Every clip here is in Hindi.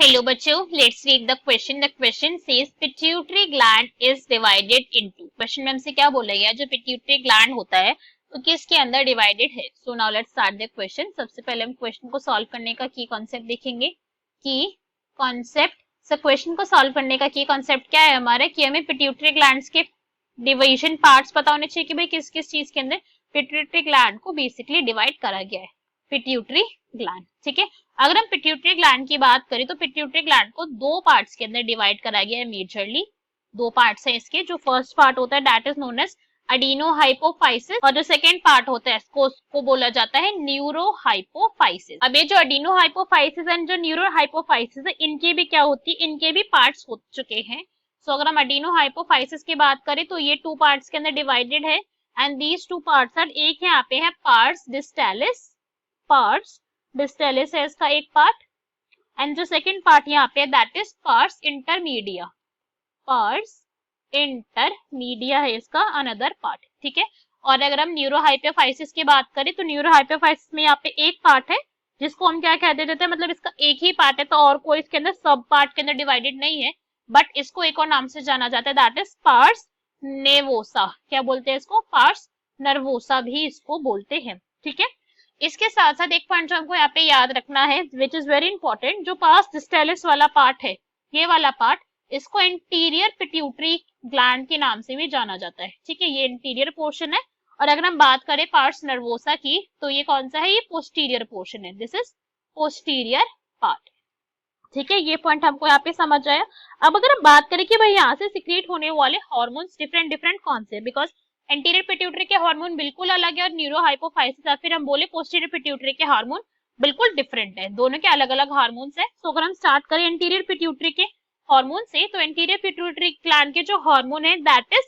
Hello बच्चों, let's read the question. The question says pituitary gland is divided into. Question में हमसे क्या बोला गया, जो pituitary gland होता है वो किसके अंदर डिवाइडेड है. So now let's start the question. सबसे पहले हम क्वेश्चन को सॉल्व करने का की कॉन्सेप्ट देखेंगे. की कॉन्सेप्ट, so क्वेश्चन को सॉल्व करने का की कॉन्सेप्ट क्या है हमारा, कि हमें pituitary glands के डिवीजन पार्ट्स पता होने चाहिए कि भाई किस किस चीज के अंदर pituitary gland को बेसिकली डिवाइड करा गया है. पिट्यूटरी ग्लैंड, ठीक है. अगर हम पिट्यूटरी ग्लैंड की बात करें तो पिट्यूटरी ग्लैंड को दो पार्ट्स के अंदर डिवाइड करा गया है. मेजरली दो पार्ट्स हैं इसके. जो फर्स्ट पार्ट होता है दैट इज नोन एज अडीनोहाइपोफाइसिस और जो सेकंड पार्ट होता है इसको बोला जाता है न्यूरोहाइपोफाइसिस. अब ये जो अडीनोहाइपोफाइसिस एंड जो न्यूरोहाइपोफाइसिस है इनके भी क्या होती है, इनके भी पार्ट्स हो चुके हैं. सो अगर हम अडीनोहाइपोफाइसिस की बात करें तो ये टू पार्ट्स के अंदर डिवाइडेड है and these two parts are, एक यहाँ पे है पार्स डिस्टालिस, पार्स डिस्टेलिस है इसका एक पार्ट, एंड जो सेकंड पार्ट यहाँ पे that is parse intermedia, parse intermedia है इसका अनदर पार्ट, ठीक है. और अगर हम न्यूरोहाइपोफाइसिस की बात करें तो न्यूरोहाइपोफाइसिस में यहाँ पे एक पार्ट है जिसको हम क्या कहते देते हैं, मतलब इसका एक ही पार्ट है तो और कोई इसके अंदर सब पार्ट के अंदर डिवाइडेड नहीं है, बट इसको एक और नाम से जाना जाता है दैट इज पार्स नेवोसा. क्या बोलते हैं इसको, पार्स नर्वोसा भी इसको बोलते हैं, ठीक है. इसके साथ साथ एक पॉइंट जो हमको यहाँ पे याद रखना है विच इज वेरी इंपॉर्टेंट, जो पास डिस्टेलिस वाला पार्ट है ये वाला पार्ट, इसको इंटीरियर पिट्यूटरी ग्लैंड के नाम से भी जाना जाता है, ठीक है. ये इंटीरियर पोर्शन है. और अगर हम बात करें पार्ट्स नर्वोसा की तो ये कौन सा है, ये पोस्टीरियर पोर्शन है. दिस इज पोस्टीरियर पार्ट, ठीक है. ये पॉइंट हमको यहाँ पे समझ आया. अब अगर हम बात करें कि भाई यहाँ से सिक्रिएट होने वाले हार्मोन्स डिफरेंट डिफरेंट कौन से, बिकॉज एंटीरियर पिट्यूटरी के हार्मोन बिल्कुल अलग है और न्यूरोहाइपोफाइसिस या फिर हम बोले पोस्टीरियर पिट्यूटरी के हार्मोन बिल्कुल डिफरेंट है. दोनों के अलग अलग हार्मोन्स है. तो अगर हम स्टार्ट करें एंटीरियर पिट्यूटरी के हार्मोन से तो एंटीरियर पिट्यूटरी ग्लैंड के जो हार्मोन है that is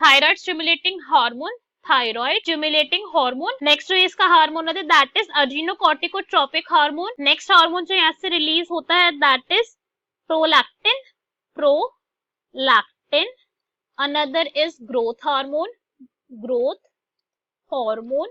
thyroid stimulating hormone, thyroid stimulating hormone. Next जो इसका हार्मोन होता है that is adrenocorticotropic hormone. Next hormone जो यहाँ से रिलीज होता है that is prolactin, prolactin. Another is growth hormone, growth hormone,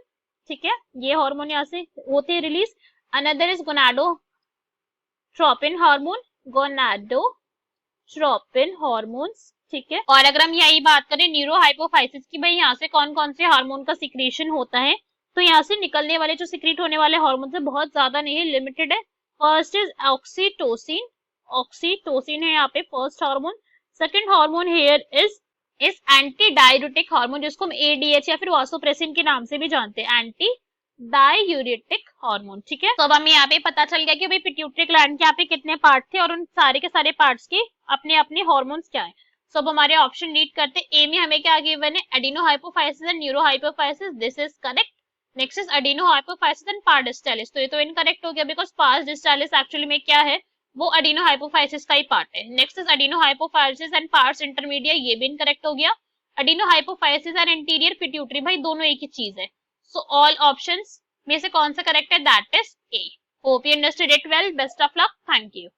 ठीक है. ये हार्मोन यहाँ से होते हैं release. Another is gonadotropin hormone, gonadotropin hormones, ठीक है. और अगर हम यही बात करें न्यूरोहाइपोफाइसिस की भाई यहाँ से कौन कौन से हार्मोन का सिक्रीशन होता है, तो यहाँ से निकलने वाले जो सिक्रीट होने वाले हार्मोन से बहुत ज्यादा नहीं है, लिमिटेड है. फर्स्ट इज ऑक्सीटोसिन, ऑक्सीटोसिन है यहाँ पे first hormone. Second hormone here is anti diuretic hormone जिसको हम एडीएच या फिर वासोप्रेसिन के नाम से भी जानते हैं, एंटी डायूरेटिक हार्मोन, ठीक है. तो अब हमें यहाँ पे पता चल गया कि भाई पिट्यूटरी ग्लैंड के यहाँ पे कितने पार्ट थे और उन सारे के सारे पार्ट्स के अपने अपने हार्मोन्स क्या है. सो अब हमारे ऑप्शन रीड करते हैं. ए में हमें क्या गिवन है, adenohypophysis and neurohypophysis, this is correct. Next is adenohypophysis and pars distalis, तो ये तो इनकरेक्ट हो गया बिकॉज पार्स डिस्टालिस एक्चुअली में क्या है, वो अडीनोहाइपोफाइसिस का ही पार्ट है. Next is adenohypophysis and pars intermedia, ये भी इनकरेक्ट हो गया. अडीनोहाइपोफाइसिस एंड इंटीरियर पिट्यूटरी, भाई दोनों एक ही चीज है. सो ऑल ऑप्शंस में से कौन सा करेक्ट है, that is a. Hope you understood it well. Best of luck. Thank you.